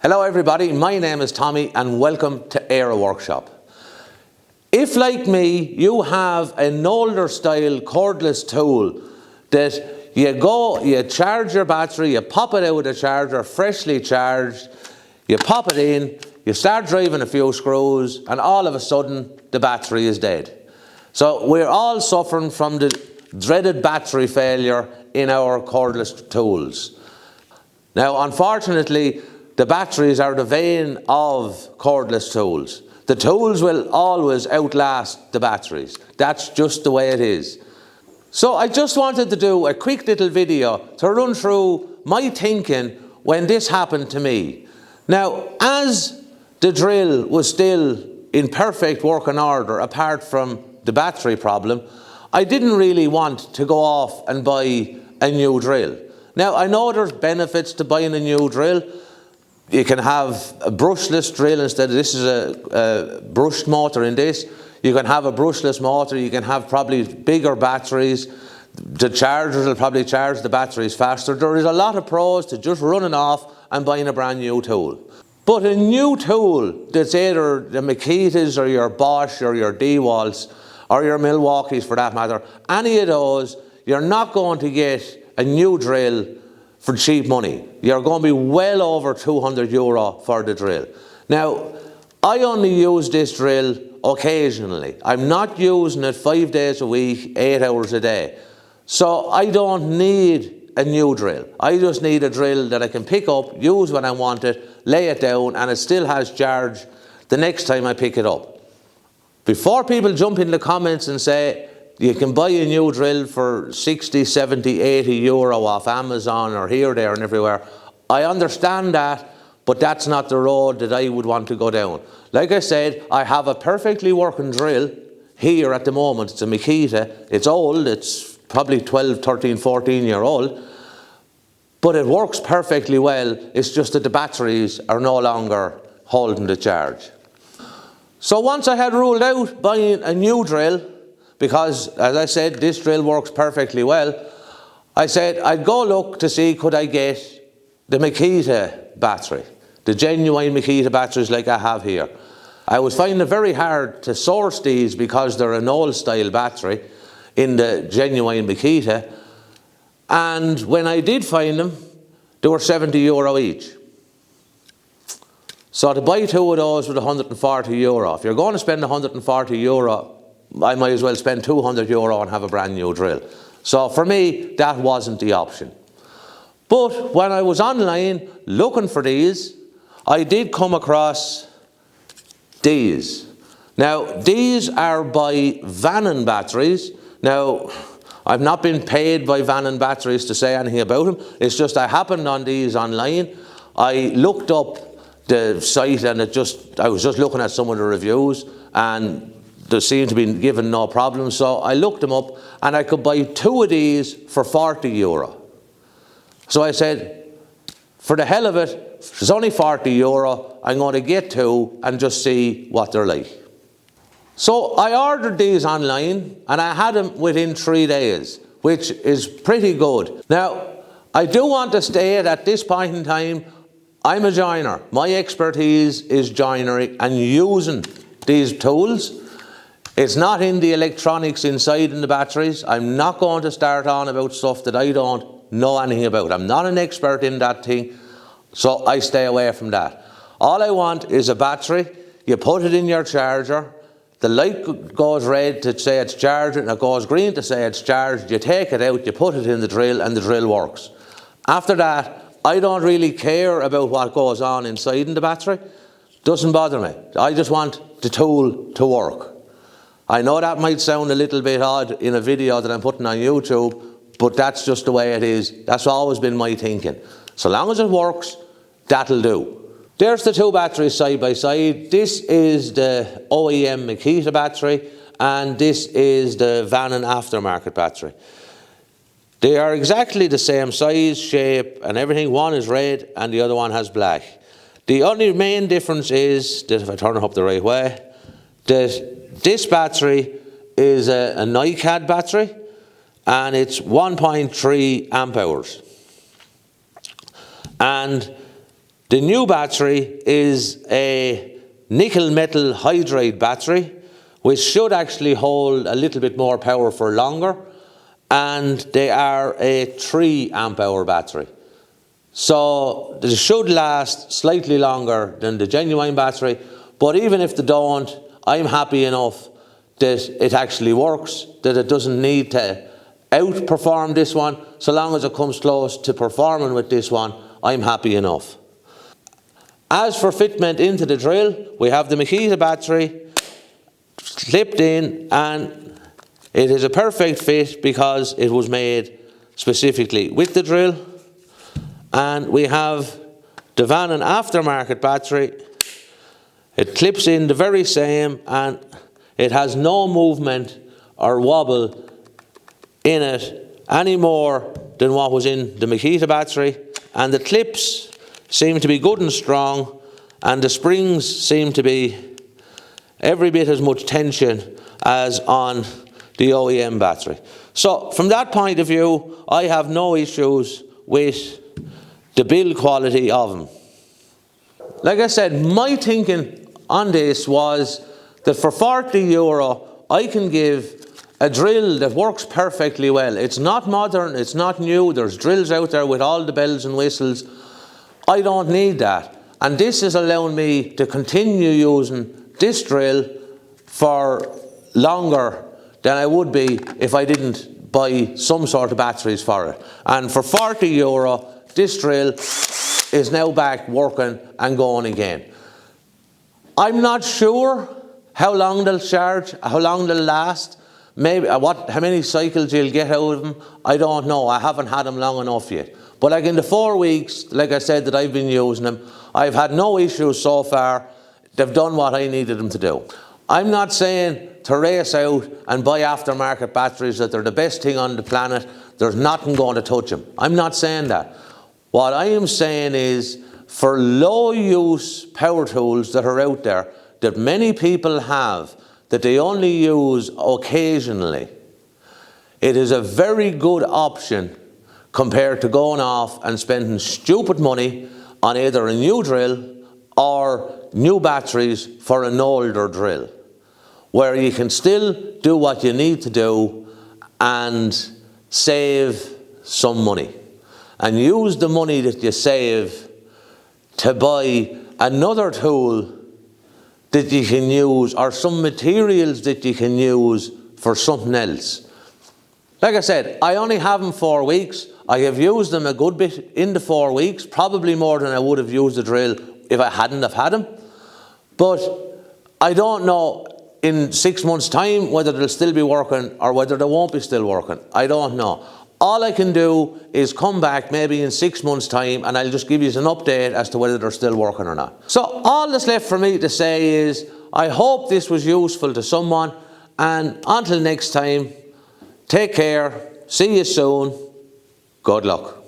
Hello everybody, my name is Tommy and welcome to Aero Workshop. If, like me, you have an older style cordless tool that you charge your battery, you pop it out of the charger, freshly charged, you pop it in, you start driving a few screws and all of a sudden the battery is dead. So we're all suffering from the dreaded battery failure in our cordless tools. Now unfortunately, the batteries are the vein of cordless tools. The tools will always outlast the batteries. That's just the way it is. So I just wanted to do a quick little video to run through my thinking when this happened to me. Now, as the drill was still in perfect working order apart from the battery problem, I didn't really want to go off and buy a new drill. Now, I know there's benefits to buying a new drill. You can have a brushless drill instead of this is a brushed motor in this. You can have a brushless motor. You can have probably bigger batteries. The chargers will probably charge the batteries faster. There is a lot of pros to just running off and buying a brand new tool. But a new tool that's either the Makitas or your Bosch or your DeWalt's or your Milwaukee's for that matter, any of those, you're not going to get a new drill for cheap money. You're going to be well over €200 for the drill. Now, I only use this drill occasionally. I'm not using it 5 days a week, 8 hours a day. So I don't need a new drill. I just need a drill that I can pick up, use when I want it, lay it down, and it still has charge the next time I pick it up. Before people jump in the comments and say, you can buy a new drill for 60, 70, 80 euro off Amazon or here, there and everywhere. I understand that, but that's not the road that I would want to go down. Like I said, I have a perfectly working drill here at the moment. It's a Makita. It's old. It's probably 12, 13, 14 year old. But it works perfectly well. It's just that the batteries are no longer holding the charge. So once I had ruled out buying a new drill, because, as I said, this drill works perfectly well, I said I'd go look to see could I get the Makita battery, the genuine Makita batteries like I have here. I was finding it very hard to source these because they're an old style battery in the genuine Makita, and when I did find them, they were €70 each. So to buy two of those with €140, if you're going to spend €140, I might as well spend €200 and have a brand new drill. So for me, that wasn't the option. But when I was online looking for these, I did come across these. Now, these are by Vannon batteries. Now, I've not been paid by Vannon batteries to say anything about them. It's just I happened on these online. I looked up the site and I was just looking at some of the reviews and they seemed to be given no problem, so I looked them up and I could buy two of these for €40. So I said, for the hell of it, it's only €40, I'm going to get two and just see what they're like. So I ordered these online and I had them within 3 days, which is pretty good. Now, I do want to state at this point in time, I'm a joiner. My expertise is joinery and using these tools. It's not in the electronics inside in the batteries. I'm not going to start on about stuff that I don't know anything about. I'm not an expert in that thing, so I stay away from that. All I want is a battery. You put it in your charger. The light goes red to say it's charged and it goes green to say it's charged. You take it out, you put it in the drill and the drill works. After that, I don't really care about what goes on inside in the battery. Doesn't bother me. I just want the tool to work. I know that might sound a little bit odd in a video that I'm putting on YouTube, but that's just the way it is. That's always been my thinking. So long as it works, that'll do. There's the two batteries side by side. This is the OEM Makita battery and this is the Vannon Aftermarket battery. They are exactly the same size, shape and everything. One is red and the other one has black. The only main difference is that if I turn it up the right way, this battery is a NiCad battery and it's 1.3 amp hours. And The new battery is a nickel metal hydride battery, which should actually hold a little bit more power for longer, and they are a 3 amp hour battery. So they should last slightly longer than the genuine battery, but even if they don't, I'm happy enough that it actually works, that it doesn't need to outperform this one. So long as it comes close to performing with this one, I'm happy enough. As for fitment into the drill, we have the Makita battery slipped in, and it is a perfect fit because it was made specifically with the drill. And we have the Van and Aftermarket battery. It clips in the very same, and it has no movement or wobble in it any more than what was in the Makita battery. And the clips seem to be good and strong, and the springs seem to be every bit as much tension as on the OEM battery. So from that point of view, I have no issues with the build quality of them. Like I said, my thinking on this was that for €40 I can give a drill that works perfectly well. It's not modern, it's not new, there's drills out there with all the bells and whistles. I don't need that. And this is allowing me to continue using this drill for longer than I would be if I didn't buy some sort of batteries for it. And for €40, this drill is now back working and going again. I'm not sure how long they'll charge, how long they'll last, maybe how many cycles you'll get out of them. I don't know. I haven't had them long enough yet. But like in the 4 weeks, like I said, that I've been using them, I've had no issues so far. They've done what I needed them to do. I'm not saying to race out and buy aftermarket batteries, that they're the best thing on the planet. There's nothing going to touch them. I'm not saying that. What I am saying is, for low use power tools that are out there, that many people have, that they only use occasionally, it is a very good option compared to going off and spending stupid money on either a new drill or new batteries for an older drill, where you can still do what you need to do and save some money, and use the money that you save to buy another tool that you can use, or some materials that you can use for something else. Like I said, I only have them 4 weeks. I have used them a good bit in the 4 weeks, probably more than I would have used the drill if I hadn't have had them. But I don't know in 6 months' time whether they'll still be working or whether they won't be still working. I don't know. All I can do is come back maybe in 6 months' time, and I'll just give you an update as to whether they're still working or not. So all that's left for me to say is, I hope this was useful to someone, and until next time, take care, see you soon, good luck.